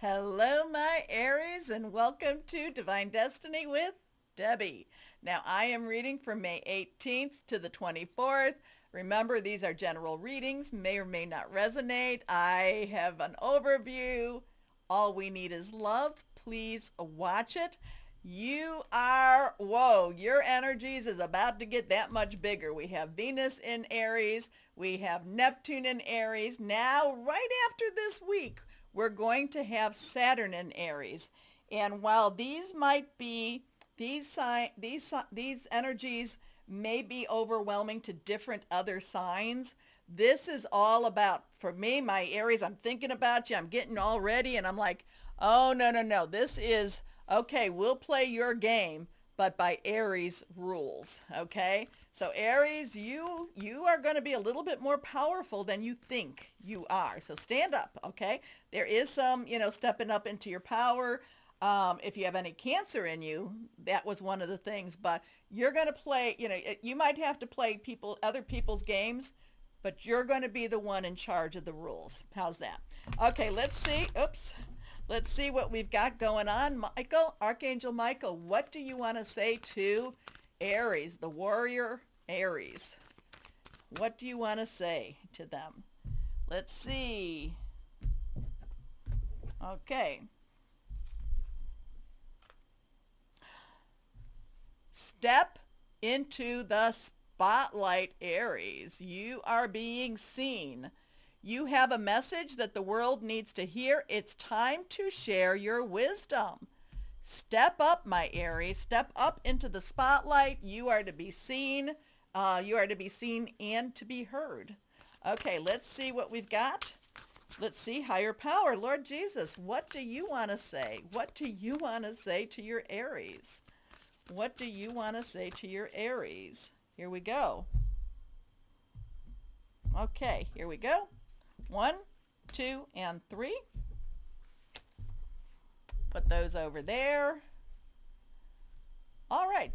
Hello, my Aries, and welcome to Divine Destiny with Debbie. Now, I am reading from May 18th to the 24th. Remember, these are general readings, may or may not resonate. I have an overview. All we need is love. Please watch it. Your energies is about to get that much bigger. We have Venus in Aries. We have Neptune in Aries. Now, right after this week, we're going to have Saturn in Aries. And while these might be, these energies may be overwhelming to different other signs, this is all about, for me, my Aries, I'm thinking about you. I'm getting all ready and I'm like, oh, no, no, no. This is, okay, we'll play your game, but by Aries rules, okay? So Aries, you are going to be a little bit more powerful than you think you are. So stand up, okay? There is some, stepping up into your power. If you have any Cancer in you, that was one of the things. But you're going to play, you might have to play other people's games, but you're going to be the one in charge of the rules. How's that? Okay, let's see. Oops. Let's see what we've got going on. Michael, Archangel Michael, what do you want to say to Aries, the warrior Aries? What do you want to say to them? Let's see. Okay. Step into the spotlight, Aries. You are being seen. You have a message that the world needs to hear. It's time to share your wisdom. Step up, my Aries. Step up into the spotlight. You are to be seen. You are to be seen and to be heard. Okay, let's see what we've got. Let's see higher power. Lord Jesus, what do you want to say? What do you want to say to your Aries? What do you want to say to your Aries? Here we go. Okay, here we go. 1, 2, and 3. Put those over there. All right.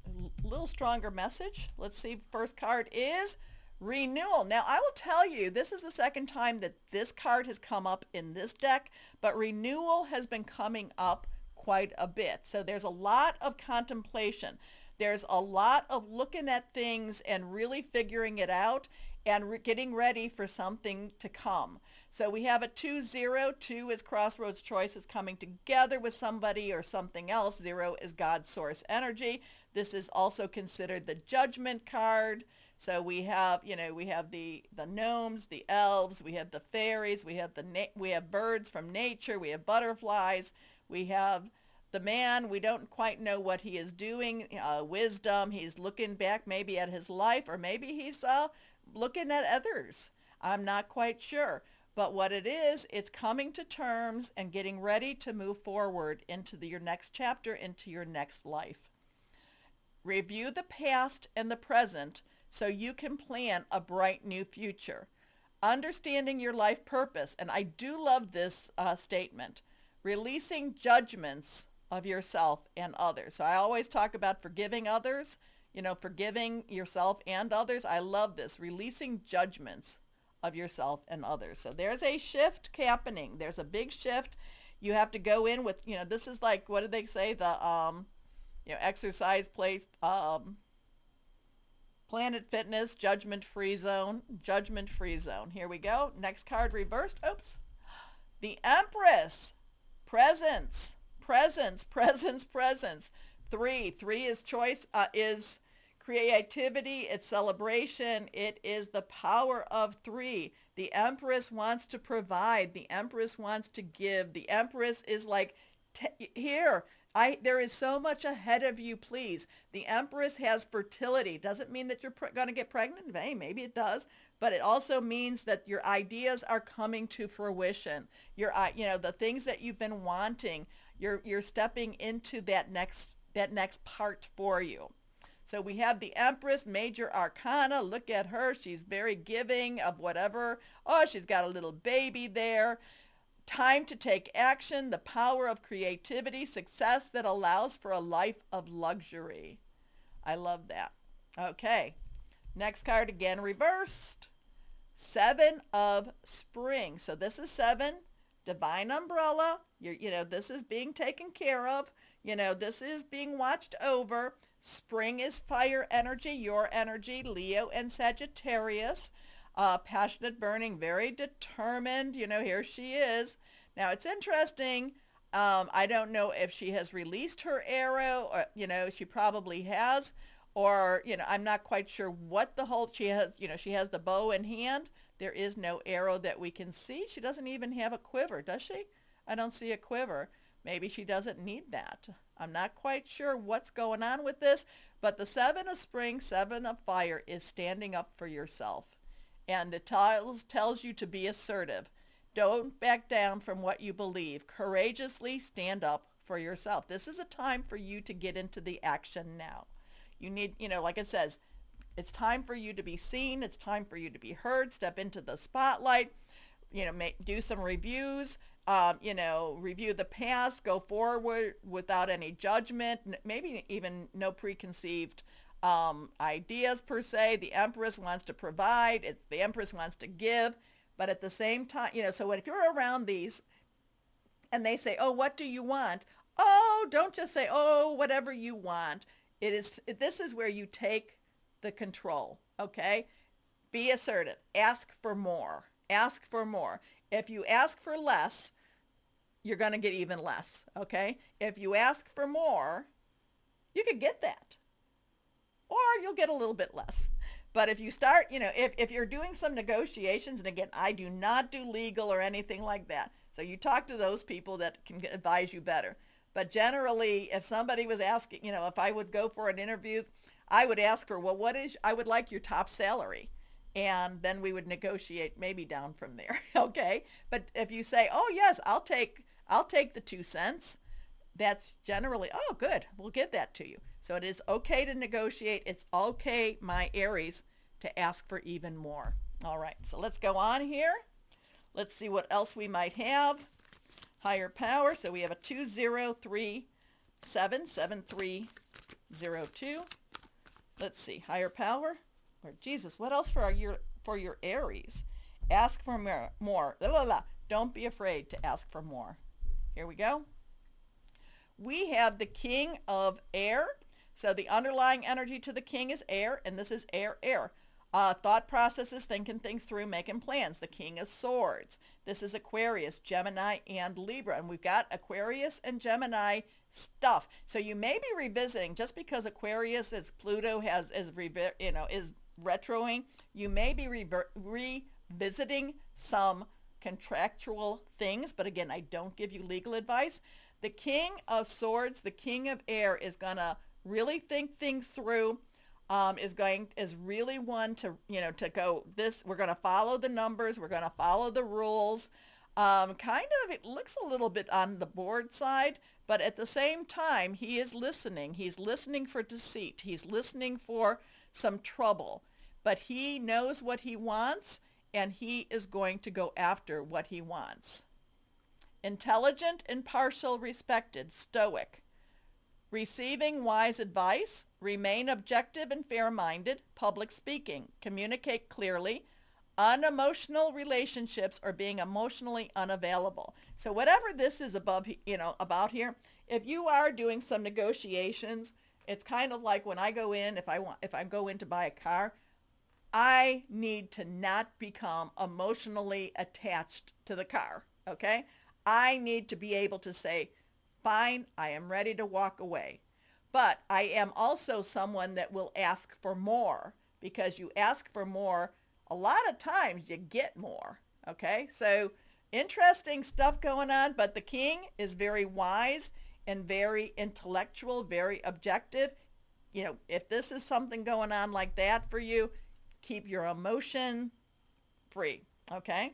A little stronger message. Let's see. First card is renewal. Now, I will tell you, this is the second time that this card has come up in this deck, but renewal has been coming up quite a bit. So there's a lot of contemplation. There's a lot of looking at things and really figuring it out and getting ready for something to come. So we have a 2-0. 2 is crossroads choices coming together with somebody or something else. 0 is God's source energy. This is also considered the judgment card. So we have, we have the gnomes, the elves, we have the fairies, we have birds from nature, we have butterflies, we have the man, we don't quite know what he is doing, wisdom, he's looking back maybe at his life, or maybe he's looking at others. I'm not quite sure. But what it is, it's coming to terms and getting ready to move forward into your next chapter, into your next life. Review the past and the present so you can plan a bright new future. Understanding your life purpose, and I do love this statement, releasing judgments of yourself and others. So I always talk about forgiving others, forgiving yourself and others. I love this, releasing judgments of yourself and others. So there's a shift happening. There's a big shift. You have to go in with, this is like, what did they say? The, exercise place, Planet Fitness, judgment-free zone, judgment-free zone. Here we go. Next card reversed. Oops. The Empress. Presence, presence, presence, presence. 3 is choice, is creativity, it's celebration, it is the power of 3. The Empress wants to provide, the Empress wants to give, the Empress is like, here, there is so much ahead of you, please. The Empress has fertility. Doesn't mean that you're going to get pregnant. Hey, maybe it does. But it also means that your ideas are coming to fruition. The things that you've been wanting, you're stepping into that next part for you. So we have the Empress, major arcana. Look at her. She's very giving of whatever. Oh, she's got a little baby there. Time to take action, the power of creativity, success that allows for a life of luxury. I love that. Okay. Next card again reversed. 7 of spring. So this is 7. divine umbrella. This is being taken care of. This is being watched over. Spring is fire energy, your energy, Leo and Sagittarius. Passionate, burning, very determined. Here she is. Now, it's interesting. I don't know if she has released her arrow, or, she probably has. Or, I'm not quite sure what the whole, she has the bow in hand. There is no arrow that we can see. She doesn't even have a quiver, does she? I don't see a quiver. Maybe she doesn't need that. I'm not quite sure what's going on with this, but the Seven of Spring, Seven of Fire is standing up for yourself. And it tells you to be assertive. Don't back down from what you believe. Courageously stand up for yourself. This is a time for you to get into the action now. You need, like it says, it's time for you to be seen. It's time for you to be heard. Step into the spotlight. Do some reviews. Review the past. Go forward without any judgment. Maybe even no preconceived ideas per se. The Empress wants to provide. The Empress wants to give. But at the same time, so if you're around these and they say, oh, what do you want? Oh, don't just say, oh, whatever you want. This is where you take the control, okay? Be assertive. Ask for more. Ask for more. If you ask for less, you're going to get even less, okay? If you ask for more, you could get that. Or you'll get a little bit less. But if you start, if you're doing some negotiations, and again, I do not do legal or anything like that. So you talk to those people that can advise you better. But generally, if somebody was asking, if I would go for an interview, I would ask her, well, I would like your top salary. And then we would negotiate maybe down from there. Okay. But if you say, oh yes, I'll take the 2 cents. That's generally, oh good, we'll give that to you. So it is okay to negotiate. It's okay, my Aries, to ask for even more. All right. So let's go on here. Let's see what else we might have. Higher power. So we have a 20377302. Let's see. Higher power. Or Jesus, what else for your Aries? Ask for more. La, la, la. Don't be afraid to ask for more. Here we go. We have the King of Air. So the underlying energy to the King is air, and this is air. Thought processes, thinking things through, making plans. The King of Swords. This is Aquarius, Gemini, and Libra. And we've got Aquarius and Gemini stuff. So you may be revisiting, just because Aquarius, as Pluto is retroing, you may be revisiting some contractual things. But again, I don't give you legal advice. The King of Swords, the King of Air, is going to really think things through. Is really one to go this. We're going to follow the numbers. We're going to follow the rules. It looks a little bit on the board side, but at the same time, he is listening. He's listening for deceit. He's listening for some trouble, but he knows what he wants, and he is going to go after what he wants. Intelligent, impartial, respected, stoic. Receiving wise advice, remain objective and fair-minded, public speaking, communicate clearly, unemotional relationships, or being emotionally unavailable. So whatever this is about here, if you are doing some negotiations, it's kind of like when I go in, if I go in to buy a car, I need to not become emotionally attached to the car, okay? I need to be able to say, fine, I am ready to walk away. But I am also someone that will ask for more, because you ask for more, a lot of times you get more. Okay, so interesting stuff going on, but the King is very wise and very intellectual, very objective. If this is something going on like that for you, keep your emotion free. Okay.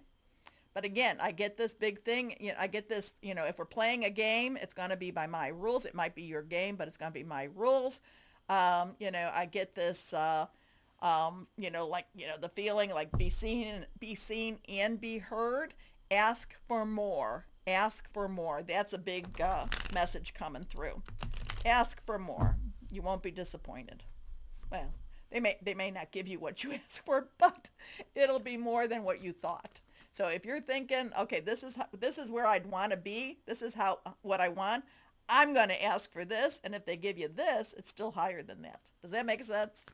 But again, I get this big thing. I get this, if we're playing a game, it's going to be by my rules. It might be your game, but it's going to be my rules. I get this, the feeling like be seen and be heard. Ask for more. Ask for more. That's a big message coming through. Ask for more. You won't be disappointed. Well, they may not give you what you ask for, but it'll be more than what you thought. So if you're thinking, okay, this is where I'd want to be, this is what I want, I'm going to ask for this, and if they give you this, it's still higher than that. Does that make sense?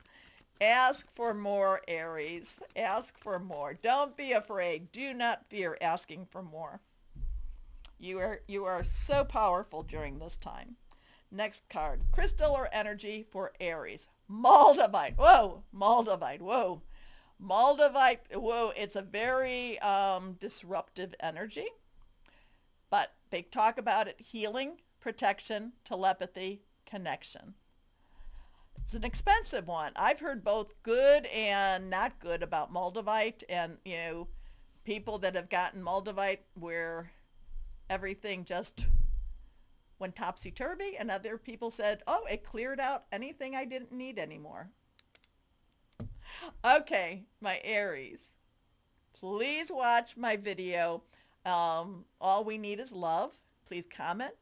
Ask for more, Aries. Ask for more. Don't be afraid. Do not fear asking for more. You are so powerful during this time. Next card, crystal or energy for Aries. Moldavite. Whoa, Moldavite. Whoa. Moldavite. Whoa, it's a very disruptive energy. But they talk about it healing, protection, telepathy, connection. It's an expensive one. I've heard both good and not good about Moldavite, and people that have gotten Moldavite where everything just went topsy-turvy, and other people said, oh, it cleared out anything I didn't need anymore. Okay, my Aries, please watch my video. All we need is love. Please comment.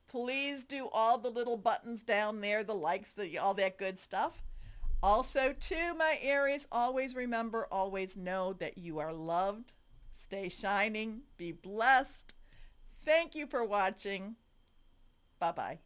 Please do all the little buttons down there, the likes, all that good stuff. Also, too, my Aries, always remember, always know that you are loved. Stay shining. Be blessed. Thank you for watching. Bye-bye.